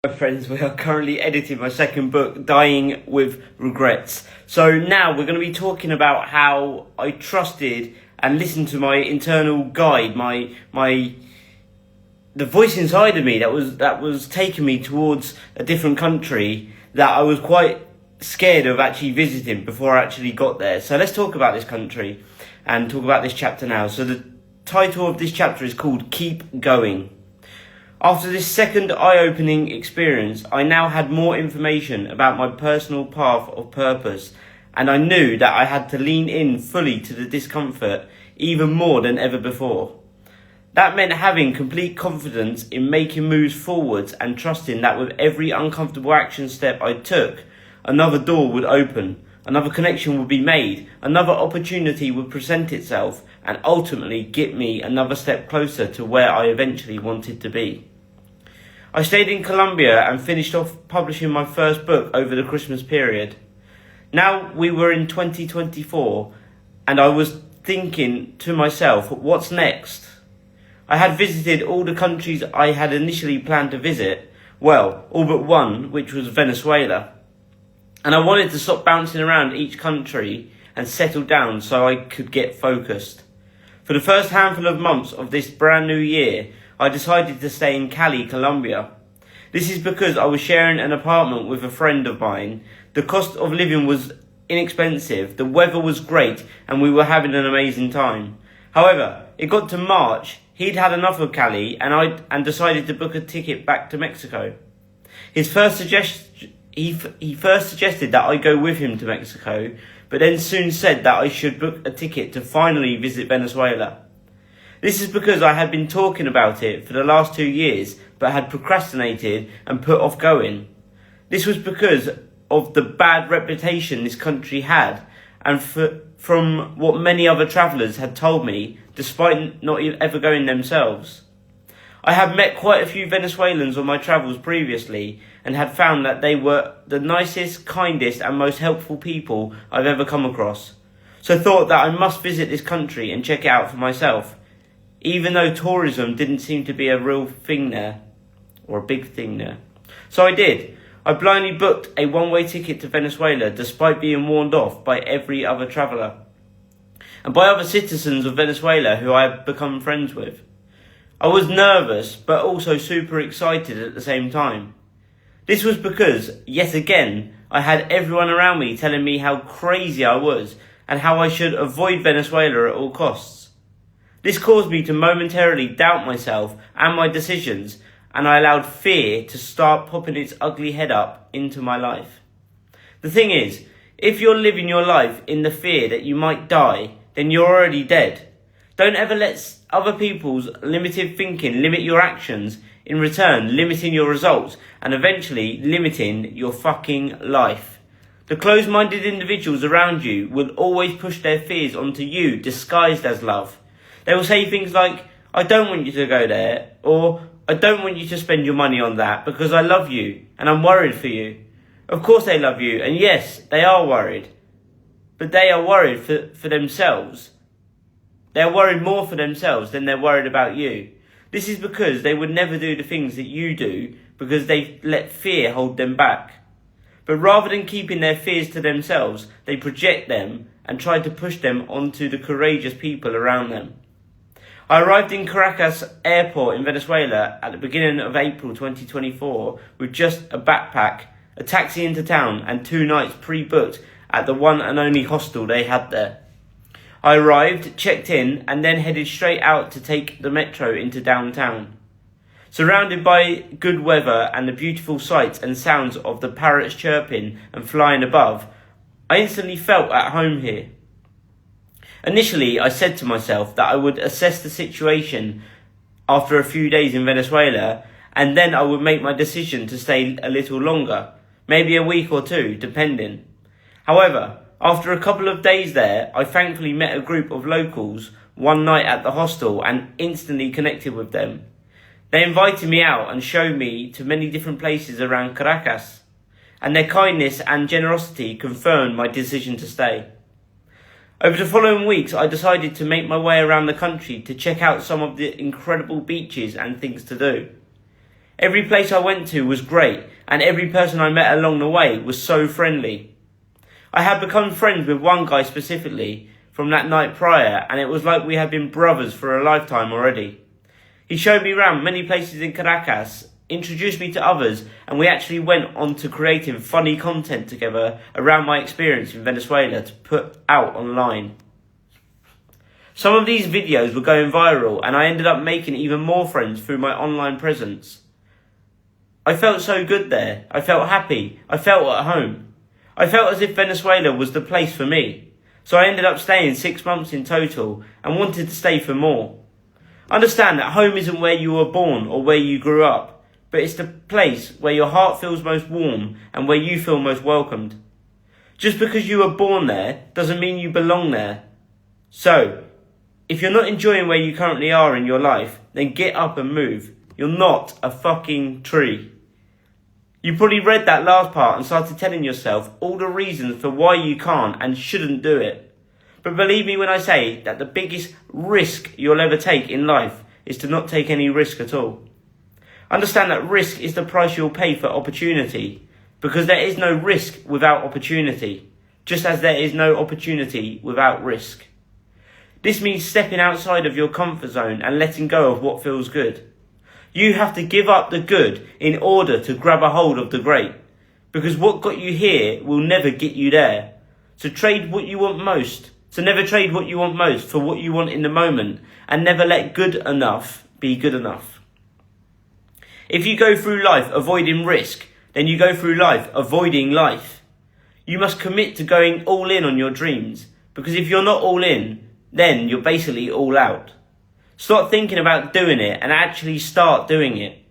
My friends, we are currently editing my second book, Dying with Regrets. So now we're going to be talking about how I trusted and listened to my internal guide, the voice inside of me that was taking me towards a different country that I was quite scared of actually visiting before I actually got there. So let's talk about this country and talk about this chapter now. So the title of this chapter is called Keep Going. After this second eye-opening experience, I now had more information about my personal path of purpose, and I knew that I had to lean in fully to the discomfort even more than ever before. That meant having complete confidence in making moves forwards and trusting that with every uncomfortable action step I took, another door would open, another connection would be made, another opportunity would present itself, and ultimately get me another step closer to where I eventually wanted to be. I stayed in Colombia and finished off publishing my first book over the Christmas period. Now we were in 2024 and I was thinking to myself, what's next? I had visited all the countries I had initially planned to visit, well, all but one, which was Venezuela. And I wanted to stop bouncing around each country and settle down so I could get focused. For the first handful of months of this brand new year, I decided to stay in Cali, Colombia. This is because I was sharing an apartment with a friend of mine. The cost of living was inexpensive, the weather was great, and we were having an amazing time. However, it got to March, he'd had enough of Cali, and decided to book a ticket back to Mexico. He first suggested that I go with him to Mexico, but then soon said that I should book a ticket to finally visit Venezuela. This is because I had been talking about it for the last 2 years, but had procrastinated and put off going. This was because of the bad reputation this country had, and from what many other travellers had told me, despite not ever going themselves. I had met quite a few Venezuelans on my travels previously, and had found that they were the nicest, kindest and most helpful people I've ever come across. So thought that I must visit this country and check it out for myself, even though tourism didn't seem to be a real thing there, or a big thing there. So I did. I blindly booked a one-way ticket to Venezuela despite being warned off by every other traveller, and by other citizens of Venezuela who I had become friends with. I was nervous, but also super excited at the same time. This was because, yet again, I had everyone around me telling me how crazy I was and how I should avoid Venezuela at all costs. This caused me to momentarily doubt myself and my decisions, and I allowed fear to start popping its ugly head up into my life. The thing is, if you're living your life in the fear that you might die, then you're already dead. Don't ever let other people's limited thinking limit your actions, in return limiting your results and eventually limiting your fucking life. The closed-minded individuals around you will always push their fears onto you disguised as love. They will say things like, I don't want you to go there, or I don't want you to spend your money on that because I love you and I'm worried for you. Of course they love you, and yes, they are worried. But they are worried for themselves. They are worried more for themselves than they're worried about you. This is because they would never do the things that you do because they let fear hold them back. But rather than keeping their fears to themselves, they project them and try to push them onto the courageous people around them. I arrived in Caracas airport in Venezuela at the beginning of April 2024 with just a backpack, a taxi into town and 2 nights pre-booked at the one and only hostel they had there. I arrived, checked in and then headed straight out to take the metro into downtown. Surrounded by good weather and the beautiful sights and sounds of the parrots chirping and flying above, I instantly felt at home here. Initially, I said to myself that I would assess the situation after a few days in Venezuela, and then I would make my decision to stay a little longer, maybe a week or 2, depending. However, after a couple of days there, I thankfully met a group of locals one night at the hostel and instantly connected with them. They invited me out and showed me to many different places around Caracas, and their kindness and generosity confirmed my decision to stay. Over the following weeks, I decided to make my way around the country to check out some of the incredible beaches and things to do. Every place I went to was great, and every person I met along the way was so friendly. I had become friends with one guy specifically from that night prior, and it was like we had been brothers for a lifetime already. He showed me around many places in Caracas, introduced me to others, and we actually went on to creating funny content together around my experience in Venezuela to put out online. Some of these videos were going viral, and I ended up making even more friends through my online presence. I felt so good there. I felt happy. I felt at home. I felt as if Venezuela was the place for me. So I ended up staying 6 months in total and wanted to stay for more. Understand that home isn't where you were born or where you grew up, but it's the place where your heart feels most warm and where you feel most welcomed. Just because you were born there doesn't mean you belong there. So, if you're not enjoying where you currently are in your life, then get up and move. You're not a fucking tree. You probably read that last part and started telling yourself all the reasons for why you can't and shouldn't do it. But believe me when I say that the biggest risk you'll ever take in life is to not take any risk at all. Understand that risk is the price you'll pay for opportunity, because there is no risk without opportunity, just as there is no opportunity without risk. This means stepping outside of your comfort zone and letting go of what feels good. You have to give up the good in order to grab a hold of the great, because what got you here will never get you there. So trade what you want most. So never trade what you want most for what you want in the moment, and never let good enough be good enough. If you go through life avoiding risk, then you go through life avoiding life. You must commit to going all in on your dreams, because if you're not all in, then you're basically all out. Stop thinking about doing it and actually start doing it.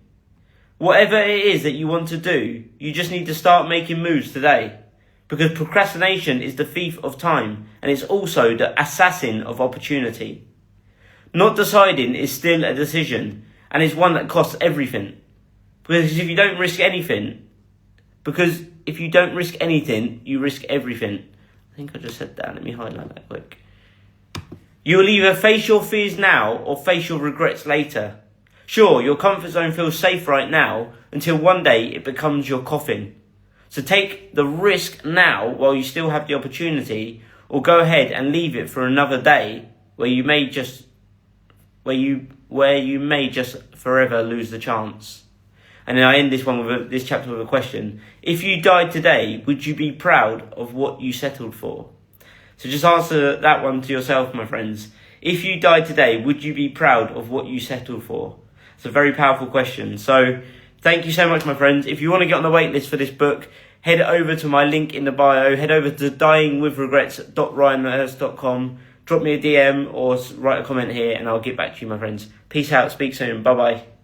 Whatever it is that you want to do, you just need to start making moves today. Because procrastination is the thief of time, and it's also the assassin of opportunity. Not deciding is still a decision, and it's one that costs everything. Because if you don't risk anything, you risk everything. I think I just said that. Let me highlight that quick. You will either face your fears now or face your regrets later. Sure, your comfort zone feels safe right now until one day it becomes your coffin. So take the risk now while you still have the opportunity, or go ahead and leave it for another day where you may just forever lose the chance. And then I end this chapter with a question. If you died today, would you be proud of what you settled for? So just answer that one to yourself, my friends. If you died today, would you be proud of what you settled for? It's a very powerful question. So thank you so much, my friends. If you want to get on the wait list for this book, head over to my link in the bio. Head over to dyingwithregrets.ryanhurst.com. Drop me a DM or write a comment here and I'll get back to you, my friends. Peace out. Speak soon. Bye-bye.